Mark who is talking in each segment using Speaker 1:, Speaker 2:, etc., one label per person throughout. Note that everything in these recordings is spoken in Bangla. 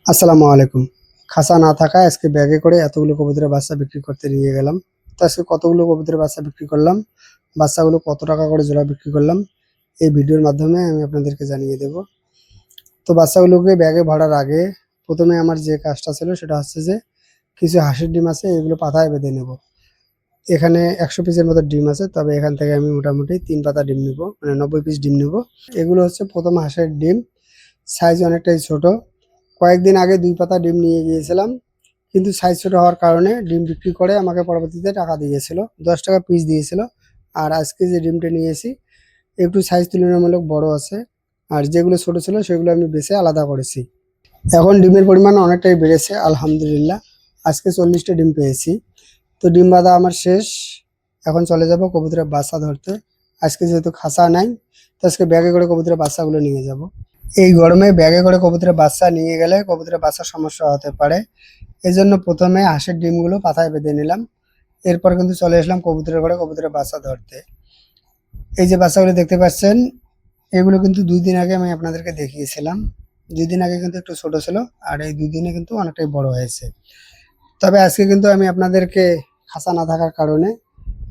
Speaker 1: আসসালামু আলাইকুম। খাঁচা না থাকায় আজকে ব্যাগে করে এতগুলো কবুতরের বাচ্চা বিক্রি করতে নিয়ে গেলাম। তো আজকে কতগুলো কবুতরের বাচ্চা বিক্রি করলাম, বাচ্চাগুলো কত টাকা করে জোড়া বিক্রি করলাম, এই ভিডিওর মাধ্যমে আমি আপনাদেরকে জানিয়ে দেব। তো বাচ্চাগুলোকে ব্যাগে ভরার আগে প্রথমে আমার যে কাজটা ছিল সেটা হচ্ছে যে কিছু হাঁসের ডিম আছে, এগুলো পাতায় বেঁধে নেব। এখানে ১০০ পিসের মতো ডিম আছে, তবে এখান থেকে আমি মোটামুটি ৩ পাতা ডিম নেব, মানে ৯০ পিস ডিম নেব। এগুলো হচ্ছে প্রথম হাঁসের ডিম, সাইজ অনেকটাই ছোট। কয়েকদিন আগে ২ পাতা ডিম নিয়ে গিয়েছিলাম, কিন্তু সাইজ ছোট হওয়ার কারণে ডিম বিক্রি করে আমাকে পরবর্তীতে টাকা দিয়েছিল, ১০ টাকা পিস দিয়েছিল। আর আজকে যে ডিমটা নিয়েছি একটু সাইজ তুলনামূলক বড় আছে, আর যেগুলো ছোট ছিল সেগুলো আমি বেছে আলাদা করেছি। এখন ডিমের পরিমাণ অনেকটাই বেড়েছে আলহামদুলিল্লাহ। আজকে ৪০টা ডিম পেয়েছি। তো ডিম বাঁধা আমার শেষ, এখন চলে যাব কবুতরের বাচ্চা ধরতে। আজকে যেহেতু খাঁচা নাই, তো আজকে ব্যাগে করে কবুতরের বাচ্চাগুলো নিয়ে যাব। এই গরমে ব্যাগে করে কবুতরের বাচ্চা নিয়ে গেলে কবুতরের বাচ্চার সমস্যা হতে পারে, এজন্য প্রথমে হাঁসের ডিমগুলো পাতায় বেঁধে নিলাম। এরপর কিন্তু চলে আসলাম কবুতরের ঘরে কবুতরের বাচ্চা ধরতে। এই যে বাচ্চাগুলো দেখতে পাচ্ছেন, এগুলো কিন্তু ২ দিন আগে আমি আপনাদেরকে দেখিয়েছিলাম। ২ দিন আগে কিন্তু একটু ছোট ছিল, আর এই ২ দিনে কিন্তু অনেকটাই বড় হয়েছে। তবে আজকে কিন্তু আমি আপনাদেরকে খাঁচা না থাকার কারণে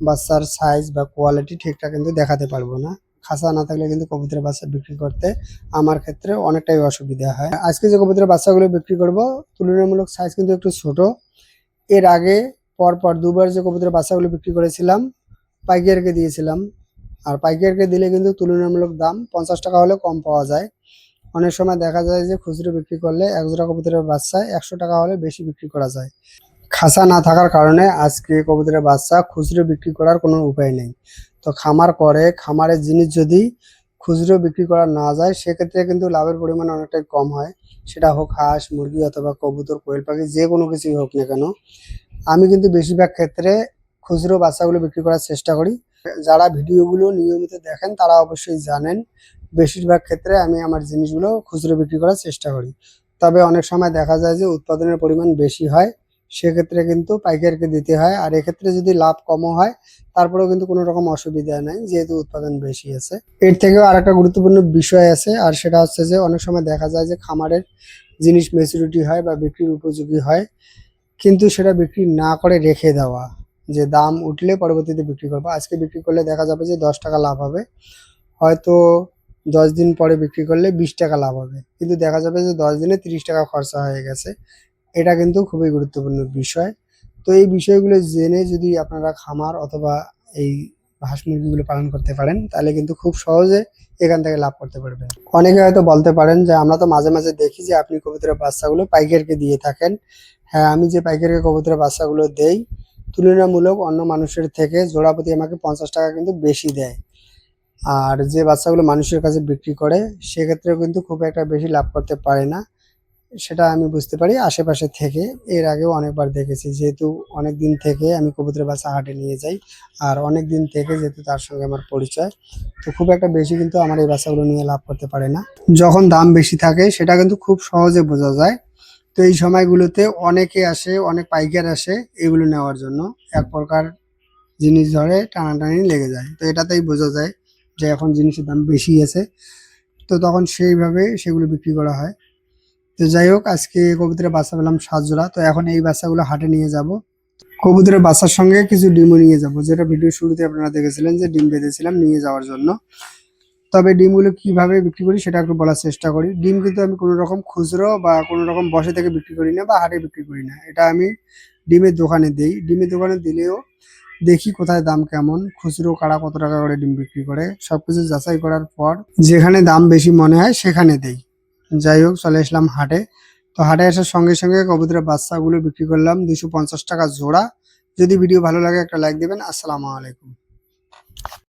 Speaker 1: বাচ্চার সাইজ বা কোয়ালিটি ঠিকঠাক কিন্তু দেখাতে পারবো না। খাঁচা না থাকলে কিন্তু কবুতরের বাচ্চা বিক্রি করতে আমার ক্ষেত্রে অনেকটাই অসুবিধা হয়। আজকে যে কবুতরের বাচ্চাগুলো বিক্রি করব তুলনামূলক সাইজ কিন্তু একটু ছোট। এর আগে পরপর দুবার যে কবুতরের বাচ্চাগুলো বিক্রি করেছিলাম পাইকারকে দিয়েছিলাম, আর পাইকারকে দিলে কিন্তু তুলনামূলক দাম ৫০ টাকা হলে কম পাওয়া যায়। অনেক সময় দেখা যায় যে খুচরো বিক্রি করলে এক জোড়া কবুতরের বাচ্চা ১০০ টাকা হলে বেশি বিক্রি করা যায়। খাঁচা না থাকার কারণে আজকে কবুতরের বাচ্চা খুচরো বিক্রি করার কোনো উপায় নেই। তো খামার করে খামারের জিনিস যদি খুচরো বিক্রি করা না যায় সেক্ষেত্রে কিন্তু লাভের পরিমাণ অনেকটাই কম হয়। সেটা হোক হাঁস, মুরগি অথবা কবুতর, কোয়েল পাখি, যে কোনো কিছুই হোক না কেন। আমি কিন্তু বেশিরভাগ ক্ষেত্রে খুচরো বাচ্চাগুলো বিক্রি করার চেষ্টা করি। যারা ভিডিওগুলো নিয়মিত দেখেন তারা অবশ্যই জানেন, বেশিরভাগ ক্ষেত্রে আমি আমার জিনিসগুলো খুচরো বিক্রি করার চেষ্টা করি। তবে অনেক সময় দেখা যায় যে উৎপাদনের পরিমাণ বেশি হয়, সেক্ষেত্রে কিন্তু পাইকারকে দিতে হয়। আর এক্ষেত্রে যদি লাভ কমও হয় তারপরেও কিন্তু কোনো রকম অসুবিধা নাই, যেহেতু উৎপাদন বেশি আছে। এর থেকেও আরেকটা গুরুত্বপূর্ণ বিষয় আছে, আর সেটা হচ্ছে যে অনেক সময় দেখা যায় যে খামারের জিনিস ম্যাচুরিটি হয় বা বিক্রির উপযোগী হয়, কিন্তু সেটা বিক্রি না করে রেখে দেওয়া, যে দাম উঠলে পরবর্তীতে বিক্রি করবো। আজকে বিক্রি করলে দেখা যাবে যে ১০ টাকা লাভ হবে, হয়তো ১০ দিন পরে বিক্রি করলে ২০ টাকা লাভ হবে, কিন্তু দেখা যাবে যে ১০ দিনে ৩০ টাকা খরচা হয়ে গেছে। এটা কিন্তু খুবই গুরুত্বপূর্ণ বিষয়। তো এই বিষয়গুলো জেনে যদি আপনারা খামার অথবা এই হাঁস মুরগিগুলো পালন করতে পারেন তাহলে কিন্তু খুব সহজে এখান থেকে লাভ করতে পারবেন। অনেকে হয়তো বলতে পারেন যে আমরা তো মাঝে মাঝে দেখি যে আপনি কবুতরের বাচ্চাগুলো পাইকারকে দিয়ে থাকেন। হ্যাঁ, আমি যে পাইকারকে কবুতরের বাচ্চাগুলো দেই তুলনামূলক অন্য মানুষের থেকে জোড়া প্রতি আমাকে ৫০ টাকা কিন্তু বেশি দেয়। আর যে বাচ্চাগুলো মানুষের কাছে বিক্রি করে সেক্ষেত্রেও কিন্তু খুব একটা বেশি লাভ করতে পারে না, সেটা আমি বুঝতে পারি আশেপাশে থেকে। এর আগেও অনেকবার দেখেছি, যেহেতু অনেক দিন থেকে আমি কবুতরের বাচ্চা হাটে নিয়ে যাই, আর অনেক দিন থেকে যেহেতু তার সঙ্গে আমার পরিচয়, তো খুব একটা বেশি কিন্তু আমার এই বাচ্চাগুলো নিয়ে লাভ করতে পারে না। যখন দাম বেশি থাকে সেটা কিন্তু খুব সহজে বোঝা যায়। তো এই সময়গুলোতে অনেকে আসে, অনেক পাইকার আসে এগুলো নেওয়ার জন্য। এক প্রকার জিনিস ধরে টানাটানি লেগে যায়, তো এটাতেই বোঝা যায় যে এখন জিনিসের দাম বেশি আছে। তো তখন সেইভাবে সেগুলো বিক্রি করা হয়। তো যাই হোক, আজকে কবুতরের বাচ্চা পেলাম ৭ জোড়া। তো এখন এই বাচ্চাগুলো হাটে নিয়ে যাব। কবুতরের বাচ্চার সঙ্গে কিছু ডিমও নিয়ে যাব, যেটা ভিডিও শুরুতে আপনারা দেখেছিলেন যে ডিম বেঁধেছিলাম নিয়ে যাওয়ার জন্য। তবে ডিমগুলো কিভাবে বিক্রি করি সেটা একটু বলার চেষ্টা করি। ডিম কিন্তু আমি কোনো রকম খুচরো বা কোনো রকম বসে থেকে বিক্রি করি না বা হাটে বিক্রি করি না। এটা আমি ডিমের দোকানে দেই। ডিমের দোকানে দিলেও দেখি কোথায় দাম কেমন, খুচরো কারা কত টাকা করে ডিম বিক্রি করে, সবকিছু যাচাই করার পর যেখানে দাম বেশি মনে হয় সেখানে দেই। যাই হোক, চলে আসলাম হাটে। তো হাটে আসার সঙ্গে সঙ্গে কবুতরের বাচ্চাগুলো বিক্রি করলাম ২৫০ টাকা জোড়া। যদি ভিডিও ভালো লাগে একটা লাইক দিবেন। আসসালামু আলাইকুম।